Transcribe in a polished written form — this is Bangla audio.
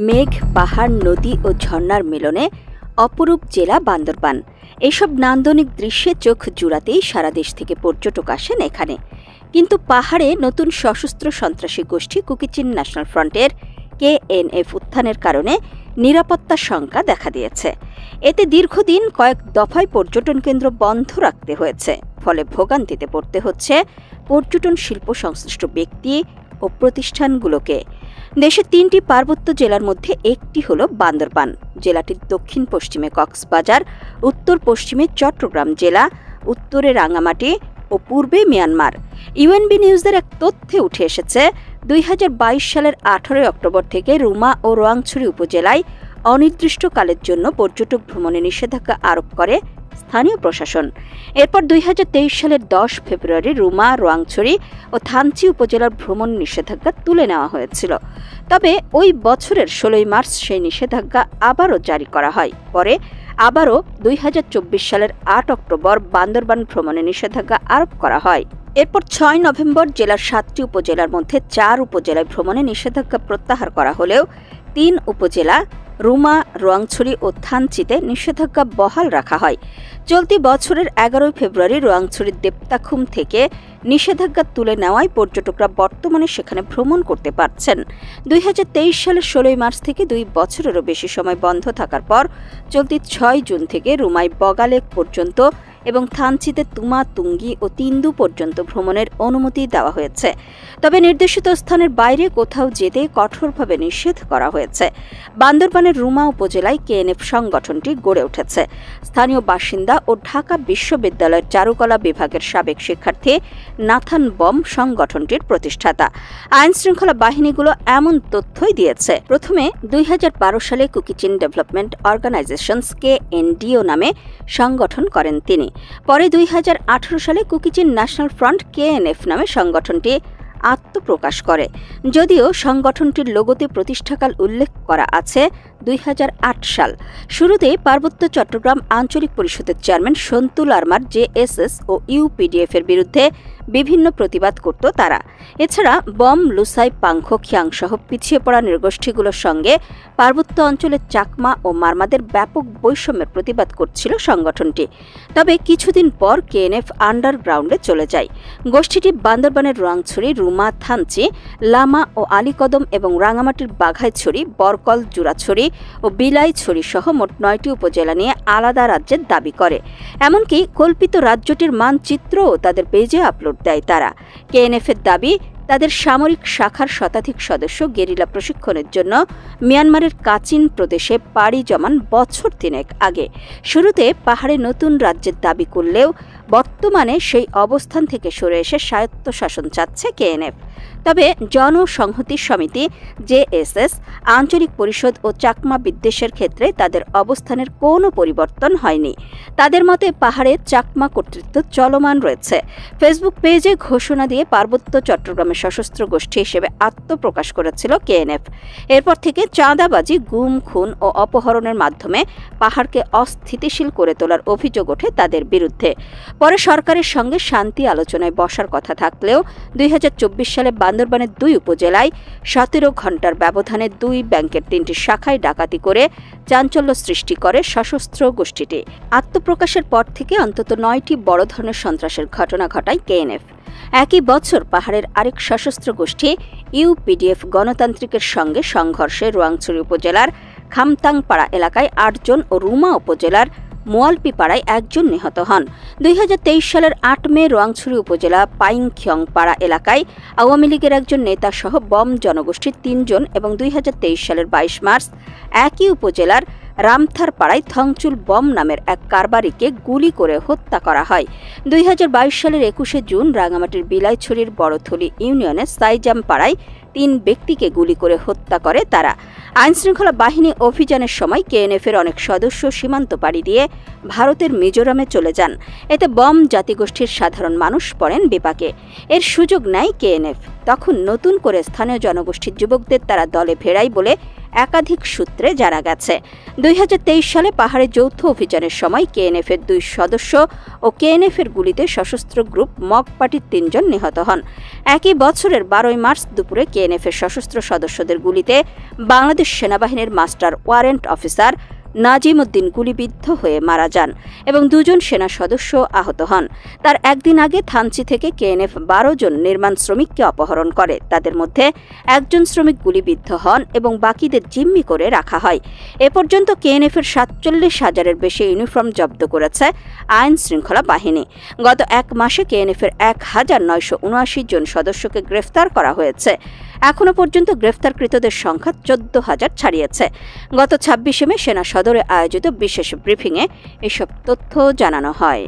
মেঘ, পাহাড়, নদী ও ঝর্ণার মিলনে অপরূপ জেলা বান্দরবান। এসব নান্দনিক দৃশ্যে চোখ জুড়াতেই সারা দেশ থেকে পর্যটক আসেন এখানে। কিন্তু পাহাড়ে নতুন সশস্ত্র সন্ত্রাসী গোষ্ঠী কুকিচিন ন্যাশনাল ফ্রন্টের KNF উত্থানের কারণে নিরাপত্তার শঙ্কা দেখা দিয়েছে। এতে দীর্ঘদিন কয়েক দফায় পর্যটন কেন্দ্র বন্ধ রাখতে হয়েছে, ফলে ভোগান্তিতে পড়তে হচ্ছে পর্যটন শিল্প সংশ্লিষ্ট ব্যক্তি ও প্রতিষ্ঠানগুলোকে। দেশের 3টি পার্বত্য জেলার মধ্যে একটি হল বান্দরবান। জেলাটির দক্ষিণ পশ্চিমে কক্সবাজার, উত্তর পশ্চিমে চট্টগ্রাম জেলা, উত্তরে রাঙামাটি ও পূর্বে মিয়ানমার। UNB নিউজের এক তথ্যে উঠে এসেছে, 2022 সালের 18 অক্টোবর থেকে রুমা ও রোয়াংছড়ি উপজেলায় অনির্দিষ্টকালের জন্য পর্যটক ভ্রমণে নিষেধাজ্ঞা আরোপ করে স্থানীয় প্রশাসন। এরপর 2023 সালের 10 ফেব্রুয়ারি রুমা, রোয়াংছড়ি ও থানচি উপজেলার ভ্রমণ নিষেধাজ্ঞা তুলে নেওয়া হয়েছিল। তবে ওই বছরের 16 মার্চ সেই নিষেধাজ্ঞা আবারও জারি করা হয়। পরে আবারও 2024 সালের 8 অক্টোবর বান্দরবান ভ্রমণে নিষেধাজ্ঞা আরোপ করা হয়। এরপর 6 নভেম্বর জেলার 7টি উপজেলার মধ্যে 4 উপজেলায় ভ্রমণে নিষেধাজ্ঞা প্রত্যাহার করা হলেও 3 উপজেলা রুমা, রোয়াংছড়ি ও থানচিতে নিষেধাজ্ঞা বহাল রাখা হয়। চলতি বছরের 11 ফেব্রুয়ারি রোয়াংছড়ির দেবতাখুম থেকে নিষেধাজ্ঞা তুলে নেওয়ায় পর্যটকরা বর্তমানে সেখানে ভ্রমণ করতে পারছেন। 2023 সালের 16 মার্চ থেকে 2 বছরেরও বেশি সময় বন্ধ থাকার পর চলতি 6 জুন থেকে রুমায় বগালেক পর্যন্ত এবং থানচিতে তুমা, তুঙ্গি ও তিন্দু পর্যন্ত ভ্রমণের অনুমতি দেওয়া হয়েছে। তবে নির্দেশিত স্থানের বাইরে কোথাও যেতে কঠোরভাবে নিষেধ করা হয়েছে। বান্দরবানের রুমা উপজেলায় KNF সংগঠনটি গড়ে উঠেছে। স্থানীয় বাসিন্দা ও ঢাকা বিশ্ববিদ্যালয়ের চারুকলা বিভাগের সাবেক শিক্ষার্থী নাথান বম সংগঠনটির প্রতিষ্ঠাতা। আইনশৃঙ্খলা বাহিনীগুলো এমন তথ্যই দিয়েছে। প্রথমে 2012 সালে কুকিচিন ডেভেলপমেন্ট অর্গানাইজেশনস KNDO নামে সংগঠন করেন তিনি। পরে 2018 সালে কুকিচিন ন্যাশনাল ফ্রন্ট KNF নামে সংগঠনটি আত্মপ্রকাশ করে। যদিও সংগঠনটির লোগোতে প্রতিষ্ঠাকাল উল্লেখ করা আছে 2008 সাল। শুরুতে পার্বত্য চট্টগ্রাম আঞ্চলিক পরিষদের চেয়ারম্যান সন্তু লারমার JSS ও UPDF এর বিরুদ্ধে বিভিন্ন প্রতিবাদ করত তারা। এছাড়া বম, লুসাই, পাংখ, খিয়াং সহ পিছিয়ে পড়া নৃগোষ্ঠীগুলোর সঙ্গে পার্বত্য অঞ্চলের চাকমা ও মারমাদের ব্যাপক বৈষম্যের প্রতিবাদ করছিল সংগঠনটি। তবে কিছুদিন পর KNF আন্ডারগ্রাউন্ডে চলে যায়। গোষ্ঠীটি বান্দরবানের রোয়াংছড়ি, রুমা, থানচি, লামা ও আলীকদম এবং রাঙামাটির বাঘাইছড়ি, বরকল, জুরাছড়ি ও বিলাইছড়ি সহ মোট 9টি উপজেলা নিয়ে আলাদা রাজ্যের দাবি করে। এমনকি কল্পিত রাজ্যটির মানচিত্রও তাদের পেজে আপলোড দেয় তারা। KNF এর দাবি, তাদের সামরিক শাখার শতাধিক সদস্য গেরিলা প্রশিক্ষণের জন্য মিয়ানমারের কাচিন প্রদেশে পাড়ি জমান বছর 3 আগে। শুরুতে পাহাড়ে নতুন রাজ্যের দাবি করলেও বর্তমানে সেই অবস্থান থেকে সরে এসে স্বায়ত্তশাসন চাচ্ছে KNF। তবে জনসংহতি সমিতি JSS, আঞ্চলিক পরিষদ ও চাকমা বিদ্বেষের ক্ষেত্রে তাদের অবস্থানের কোনো পরিবর্তন হয়নি। তাদের মতে পাহাড়ে চাকমা কর্তৃত্ব চলমান রয়েছে। ফেসবুক পেজে ঘোষণা দিয়ে পার্বত্য চট্টগ্রামের সশস্ত্র গোষ্ঠী হিসেবে আত্মপ্রকাশ করেছিল KNF। এরপর থেকে চাঁদাবাজি, গুম, খুন ও অপহরণের মাধ্যমে পাহাড়কে অস্থিতিশীল করে তোলার অভিযোগ ওঠে তাদের বিরুদ্ধে। পরে সরকারের সঙ্গে শান্তি আলোচনায় বসার কথা থাকলেও 2024 সালে বান্দরবানের 2 উপজেলায় 17 ঘণ্টার ব্যবধানে 2 ব্যাংকের 3টি শাখায় ডাকাতি করে চাঞ্চল্য সৃষ্টি করে সশস্ত্র গোষ্ঠীটি। আত্মপ্রকাশের পর থেকে অন্তত 9টি বড় ধরনের সন্ত্রাসের ঘটনা ঘটায় KNF। একই বছর পাহাড়ের আরেক সশস্ত্র গোষ্ঠী UPDF গণতান্ত্রিকের সঙ্গে সংঘর্ষে রোয়াংছড়ি উপজেলার খামতাংপাড়া এলাকায় 8 জন ও রুমা উপজেলার মোয়ালপিপাড়ায় 1 জন নিহত হন। 2023 সালের 8 মে রোয়াংছড়ি উপজেলা পাইংখিয়ং পাড়া এলাকায় আওয়ামী লীগের একজন নেতা সহ বম জনগোষ্ঠীর 3 জন এবং 2023 সালের 22 মার্চ একই উপজেলার রামথার পাড়ায় থংচুল বম নামের এক কারবারিকে গুলি করে হত্যা করা হয়। 2022 সালের 21 জুন রাঙামাটির বিলাইছড়ির বড়থলি ইউনিয়নের সাইজাম পাড়ায় 3 ব্যক্তিকে গুলি করে হত্যা করে তারা। আইনশৃঙ্খলা বাহিনী অভিযানের সময় KNF এর অনেক সদস্য সীমান্ত পাড়ি দিয়ে ভারতের মিজোরামে চলে যান। এতে বম জাতিগোষ্ঠীর সাধারণ মানুষ পড়েন বিপাকে। এর সুযোগ নেয় KNF। তখন নতুন করে স্থানীয় জনগোষ্ঠীর যুবকদের তারা দলে ভেড়ায় বলে একাধিক সূত্রে জানা গেছে। 2023 সালে পাহাড়ে যৌথ অভিযানের সময় কেএনএফের 2 সদস্য ও কেএনএফের গুলিতে সশস্ত্র গ্রুপ মগ পার্টির 3 জন নিহত হন। একই বছরের 12 মার্চ দুপুরে কেএনএফের সশস্ত্র সদস্যদের গুলিতে বাংলাদেশ সেনাবাহিনীর master warrant officer Nazim Uddin গুলিবিদ্ধ হয়ে মারা যান এবং 2 জন সেনা সদস্য আহত হন। তার একদিন আগে থানচি থেকে কেএনএফ 12 জন নির্মাণ শ্রমিককে অপহরণ করে। তাদের মধ্যে একজন শ্রমিক গুলিবিদ্ধ হন এবং বাকিদের জিম্মি করে রাখা হয়। এ পর্যন্ত কেএনএফের 47,000-এর বেশি ইউনিফর্ম জব্দ করেছে আইন শৃঙ্খলা বাহিনী। গত এক মাসে কেএনএফের 1,979 জন সদস্যকে গ্রেফতার করা হয়েছে। এখনো পর্যন্ত গ্রেফতারকৃতদের সংখ্যা 14,000 ছাড়িয়েছে। গত 26 মে সেনা সদরে আয়োজিত বিশেষ ব্রিফিংয়ে এসব তথ্য জানানো হয়।